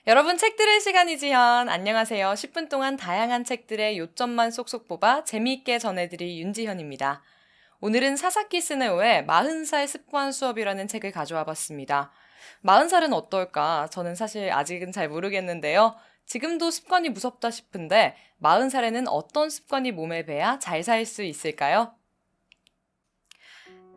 여러분 책 들을 시간이지연. 안녕하세요. 10분 동안 다양한 책들의 요점만 쏙쏙 뽑아 재미있게 전해드릴 윤지현입니다. 오늘은 사사키 스네오의 40살 습관 수업이라는 책을 가져와 봤습니다. 40살은 어떨까? 저는 사실 아직은 잘 모르겠는데요. 지금도 습관이 무섭다 싶은데 40살에는 어떤 습관이 몸에 배야 잘 살 수 있을까요?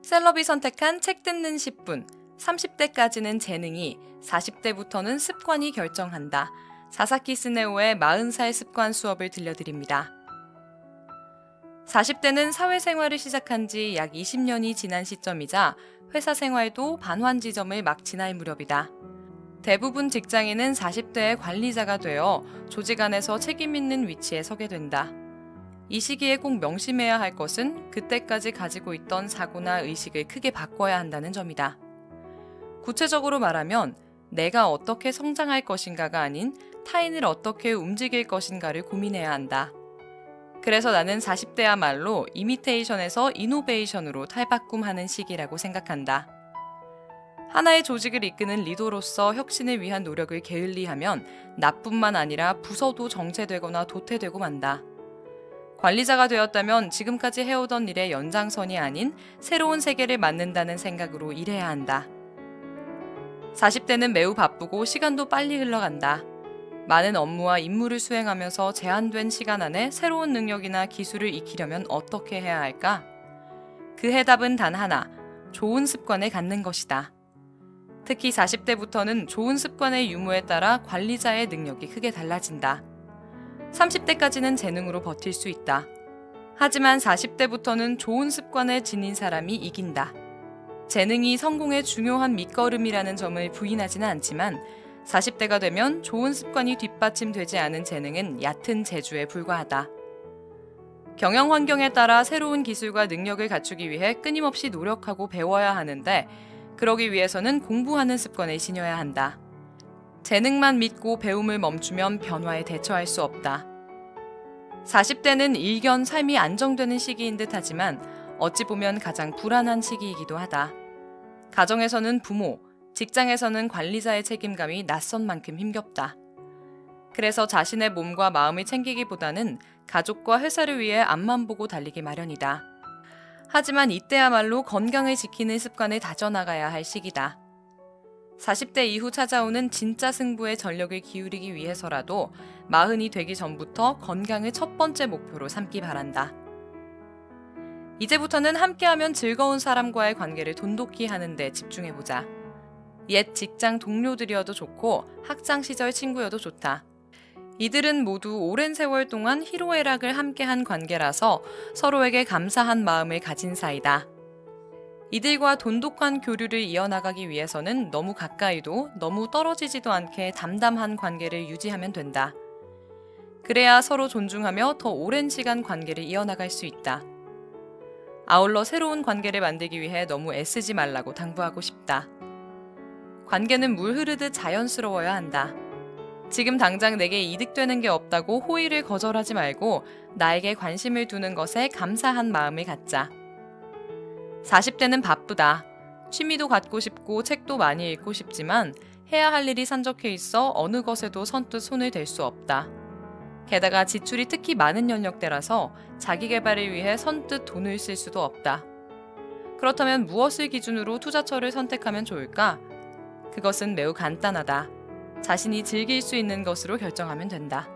셀럽이 선택한 책 듣는 10분. 30대까지는 재능이, 40대부터는 습관이 결정한다. 사사키 스네오의 40살 습관 수업을 들려드립니다. 40대는 사회생활을 시작한 지 약 20년이 지난 시점이자 회사 생활도 반환 지점을 막 지날 무렵이다. 대부분 직장인은 40대의 관리자가 되어 조직 안에서 책임 있는 위치에 서게 된다. 이 시기에 꼭 명심해야 할 것은 그때까지 가지고 있던 사고나 의식을 크게 바꿔야 한다는 점이다. 구체적으로 말하면 내가 어떻게 성장할 것인가가 아닌 타인을 어떻게 움직일 것인가를 고민해야 한다. 그래서 나는 40대야말로 이미테이션에서 이노베이션으로 탈바꿈하는 시기라고 생각한다. 하나의 조직을 이끄는 리더로서 혁신을 위한 노력을 게을리하면 나뿐만 아니라 부서도 정체되거나 도태되고 만다. 관리자가 되었다면 지금까지 해오던 일의 연장선이 아닌 새로운 세계를 만든다는 생각으로 일해야 한다. 40대는 매우 바쁘고 시간도 빨리 흘러간다. 많은 업무와 임무를 수행하면서 제한된 시간 안에 새로운 능력이나 기술을 익히려면 어떻게 해야 할까? 그 해답은 단 하나, 좋은 습관을 갖는 것이다. 특히 40대부터는 좋은 습관의 유무에 따라 관리자의 능력이 크게 달라진다. 30대까지는 재능으로 버틸 수 있다. 하지만 40대부터는 좋은 습관을 지닌 사람이 이긴다. 재능이 성공의 중요한 밑거름이라는 점을 부인하지는 않지만 40대가 되면 좋은 습관이 뒷받침되지 않은 재능은 얕은 재주에 불과하다. 경영 환경에 따라 새로운 기술과 능력을 갖추기 위해 끊임없이 노력하고 배워야 하는데 그러기 위해서는 공부하는 습관을 지녀야 한다. 재능만 믿고 배움을 멈추면 변화에 대처할 수 없다. 40대는 일견 삶이 안정되는 시기인 듯 하지만 어찌 보면 가장 불안한 시기이기도 하다. 가정에서는 부모, 직장에서는 관리자의 책임감이 낯선 만큼 힘겹다. 그래서 자신의 몸과 마음을 챙기기보다는 가족과 회사를 위해 앞만 보고 달리기 마련이다. 하지만 이때야말로 건강을 지키는 습관을 다져나가야 할 시기다. 40대 이후 찾아오는 진짜 승부에 전력을 기울이기 위해서라도 40이 되기 전부터 건강을 첫 번째 목표로 삼기 바란다. 이제부터는 함께하면 즐거운 사람과의 관계를 돈독히 하는 데 집중해보자. 옛 직장 동료들이어도 좋고 학창 시절 친구여도 좋다. 이들은 모두 오랜 세월 동안 희로애락을 함께한 관계라서 서로에게 감사한 마음을 가진 사이다. 이들과 돈독한 교류를 이어나가기 위해서는 너무 가까이도 너무 떨어지지도 않게 담담한 관계를 유지하면 된다. 그래야 서로 존중하며 더 오랜 시간 관계를 이어나갈 수 있다. 아울러 새로운 관계를 만들기 위해 너무 애쓰지 말라고 당부하고 싶다. 관계는 물 흐르듯 자연스러워야 한다. 지금 당장 내게 이득되는 게 없다고 호의를 거절하지 말고 나에게 관심을 두는 것에 감사한 마음을 갖자. 40대는 바쁘다. 취미도 갖고 싶고 책도 많이 읽고 싶지만 해야 할 일이 산적해 있어 어느 것에도 선뜻 손을 댈 수 없다. 게다가 지출이 특히 많은 연령대라서 자기 개발을 위해 선뜻 돈을 쓸 수도 없다. 그렇다면 무엇을 기준으로 투자처를 선택하면 좋을까? 그것은 매우 간단하다. 자신이 즐길 수 있는 것으로 결정하면 된다.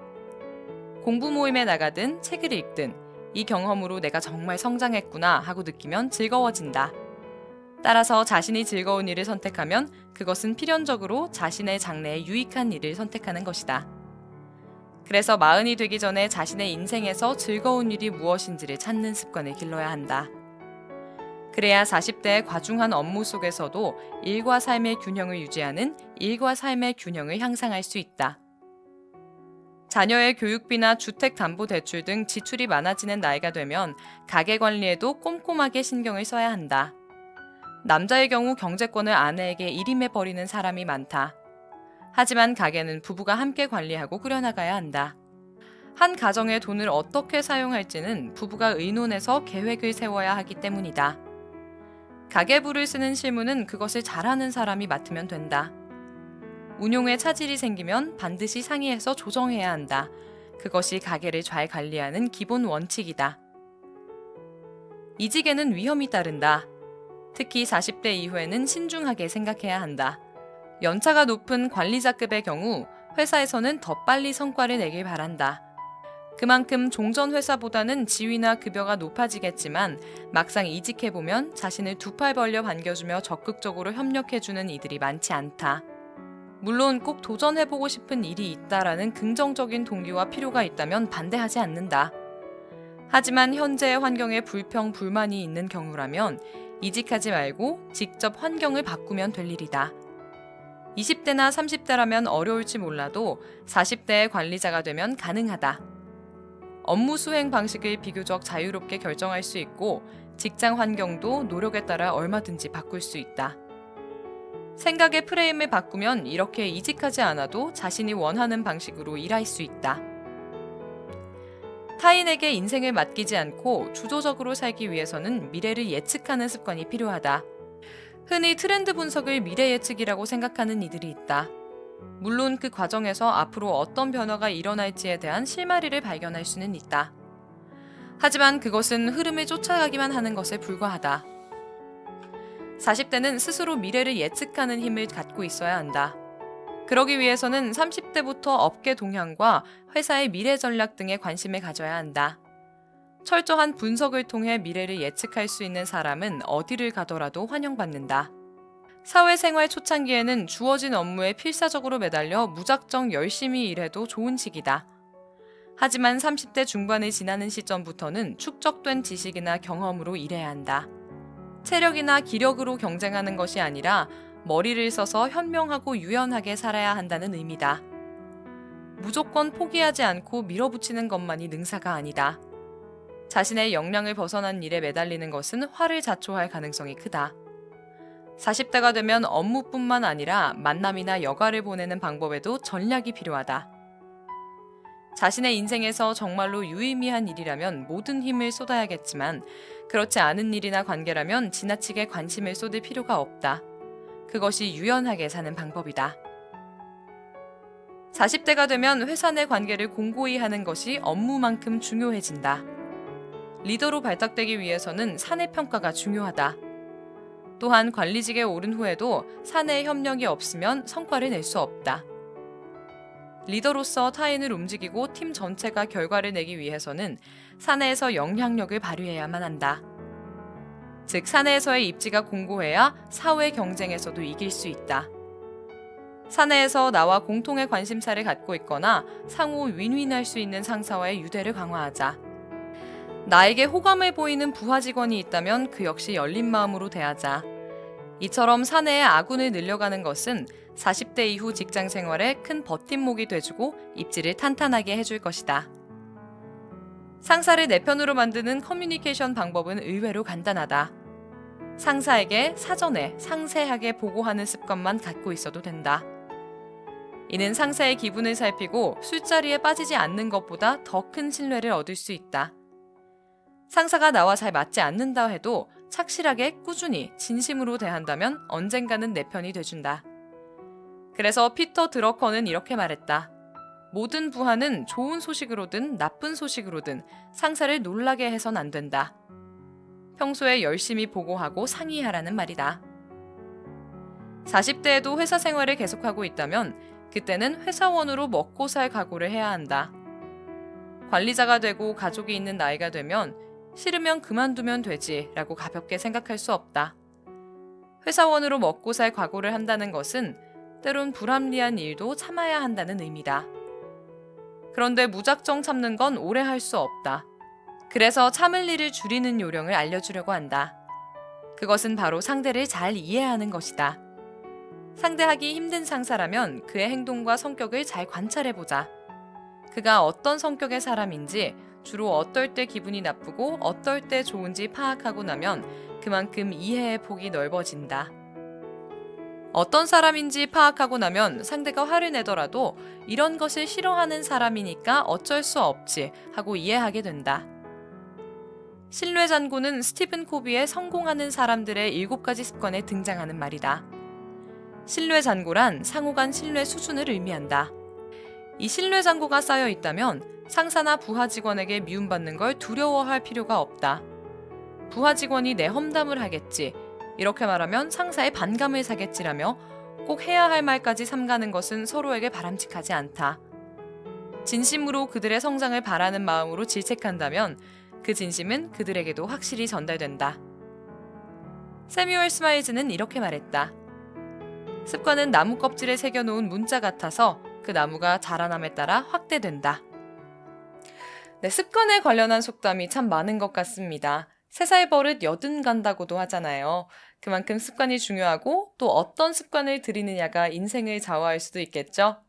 공부 모임에 나가든 책을 읽든 이 경험으로 내가 정말 성장했구나 하고 느끼면 즐거워진다. 따라서 자신이 즐거운 일을 선택하면 그것은 필연적으로 자신의 장래에 유익한 일을 선택하는 것이다. 그래서 40이 되기 전에 자신의 인생에서 즐거운 일이 무엇인지를 찾는 습관을 길러야 한다. 그래야 40대의 과중한 업무 속에서도 일과 삶의 균형을 유지하는 일과 삶의 균형을 향상할 수 있다. 자녀의 교육비나 주택담보대출 등 지출이 많아지는 나이가 되면 가계 관리에도 꼼꼼하게 신경을 써야 한다. 남자의 경우 경제권을 아내에게 일임해버리는 사람이 많다. 하지만 가계는 부부가 함께 관리하고 꾸려나가야 한다. 한 가정의 돈을 어떻게 사용할지는 부부가 의논해서 계획을 세워야 하기 때문이다. 가계부를 쓰는 실무는 그것을 잘하는 사람이 맡으면 된다. 운용에 차질이 생기면 반드시 상의해서 조정해야 한다. 그것이 가게를 잘 관리하는 기본 원칙이다. 이직에는 위험이 따른다. 특히 40대 이후에는 신중하게 생각해야 한다. 연차가 높은 관리자급의 경우 회사에서는 더 빨리 성과를 내길 바란다. 그만큼 종전 회사보다는 지위나 급여가 높아지겠지만 막상 이직해보면 자신을 두 팔 벌려 반겨주며 적극적으로 협력해주는 이들이 많지 않다. 물론 꼭 도전해보고 싶은 일이 있다라는 긍정적인 동기와 필요가 있다면 반대하지 않는다. 하지만 현재의 환경에 불평, 불만이 있는 경우라면 이직하지 말고 직접 환경을 바꾸면 될 일이다. 20대나 30대라면 어려울지 몰라도 40대의 관리자가 되면 가능하다. 업무 수행 방식을 비교적 자유롭게 결정할 수 있고 직장 환경도 노력에 따라 얼마든지 바꿀 수 있다. 생각의 프레임을 바꾸면 이렇게 이직하지 않아도 자신이 원하는 방식으로 일할 수 있다. 타인에게 인생을 맡기지 않고 주도적으로 살기 위해서는 미래를 예측하는 습관이 필요하다. 흔히 트렌드 분석을 미래 예측이라고 생각하는 이들이 있다. 물론 그 과정에서 앞으로 어떤 변화가 일어날지에 대한 실마리를 발견할 수는 있다. 하지만 그것은 흐름을 쫓아가기만 하는 것에 불과하다. 40대는 스스로 미래를 예측하는 힘을 갖고 있어야 한다. 그러기 위해서는 30대부터 업계 동향과 회사의 미래 전략 등에 관심을 가져야 한다. 철저한 분석을 통해 미래를 예측할 수 있는 사람은 어디를 가더라도 환영받는다. 사회생활 초창기에는 주어진 업무에 필사적으로 매달려 무작정 열심히 일해도 좋은 시기다. 하지만 30대 중반을 지나는 시점부터는 축적된 지식이나 경험으로 일해야 한다. 체력이나 기력으로 경쟁하는 것이 아니라 머리를 써서 현명하고 유연하게 살아야 한다는 의미다. 무조건 포기하지 않고 밀어붙이는 것만이 능사가 아니다. 자신의 역량을 벗어난 일에 매달리는 것은 화를 자초할 가능성이 크다. 40대가 되면 업무뿐만 아니라 만남이나 여가를 보내는 방법에도 전략이 필요하다. 자신의 인생에서 정말로 유의미한 일이라면 모든 힘을 쏟아야겠지만 그렇지 않은 일이나 관계라면 지나치게 관심을 쏟을 필요가 없다. 그것이 유연하게 사는 방법이다. 40대가 되면 회사 내 관계를 공고히 하는 것이 업무만큼 중요해진다. 리더로 발탁되기 위해서는 사내 평가가 중요하다. 또한 관리직에 오른 후에도 사내 협력이 없으면 성과를 낼 수 없다. 리더로서 타인을 움직이고 팀 전체가 결과를 내기 위해서는 사내에서 영향력을 발휘해야만 한다. 즉, 사내에서의 입지가 공고해야 사회 경쟁에서도 이길 수 있다. 사내에서 나와 공통의 관심사를 갖고 있거나 상호 윈윈할 수 있는 상사와의 유대를 강화하자. 나에게 호감을 보이는 부하 직원이 있다면 그 역시 열린 마음으로 대하자. 이처럼 사내의 아군을 늘려가는 것은 40대 이후 직장 생활에 큰 버팀목이 돼주고 입지를 탄탄하게 해줄 것이다. 상사를 내 편으로 만드는 커뮤니케이션 방법은 의외로 간단하다. 상사에게 사전에 상세하게 보고하는 습관만 갖고 있어도 된다. 이는 상사의 기분을 살피고 술자리에 빠지지 않는 것보다 더 큰 신뢰를 얻을 수 있다. 상사가 나와 잘 맞지 않는다 해도 착실하게 꾸준히 진심으로 대한다면 언젠가는 내 편이 돼준다. 그래서 피터 드러커는 이렇게 말했다. 모든 부하는 좋은 소식으로든 나쁜 소식으로든 상사를 놀라게 해선 안 된다. 평소에 열심히 보고하고 상의하라는 말이다. 40대에도 회사 생활을 계속하고 있다면 그때는 회사원으로 먹고 살 각오를 해야 한다. 관리자가 되고 가족이 있는 나이가 되면 싫으면 그만두면 되지 라고 가볍게 생각할 수 없다. 회사원으로 먹고 살 각오를 한다는 것은 때론 불합리한 일도 참아야 한다는 의미다. 그런데 무작정 참는 건 오래 할 수 없다. 그래서 참을 일을 줄이는 요령을 알려주려고 한다. 그것은 바로 상대를 잘 이해하는 것이다. 상대하기 힘든 상사라면 그의 행동과 성격을 잘 관찰해보자. 그가 어떤 성격의 사람인지, 주로 어떨 때 기분이 나쁘고 어떨 때 좋은지 파악하고 나면 그만큼 이해의 폭이 넓어진다. 어떤 사람인지 파악하고 나면 상대가 화를 내더라도 이런 것을 싫어하는 사람이니까 어쩔 수 없지 하고 이해하게 된다. 신뢰 잔고는 스티븐 코비의 성공하는 사람들의 7가지 습관에 등장하는 말이다. 신뢰 잔고란 상호 간 신뢰 수준을 의미한다. 이 신뢰 잔고가 쌓여 있다면 상사나 부하 직원에게 미움받는 걸 두려워할 필요가 없다. 부하 직원이 내 험담을 하겠지, 이렇게 말하면 상사의 반감을 사겠지라며 꼭 해야 할 말까지 삼가는 것은 서로에게 바람직하지 않다. 진심으로 그들의 성장을 바라는 마음으로 질책한다면 그 진심은 그들에게도 확실히 전달된다. 세뮤얼 스마일즈는 이렇게 말했다. 습관은 나무 껍질에 새겨놓은 문자 같아서 그 나무가 자라남에 따라 확대된다. 네, 습관에 관련한 속담이 참 많은 것 같습니다. 3살 버릇 여든 간다고도 하잖아요. 그만큼 습관이 중요하고 또 어떤 습관을 들이느냐가 인생을 좌우할 수도 있겠죠.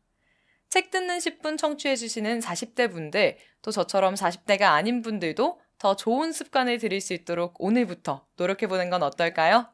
책 듣는 10분 청취해주시는 40대 분들, 또 저처럼 40대가 아닌 분들도 더 좋은 습관을 들일 수 있도록 오늘부터 노력해보는 건 어떨까요?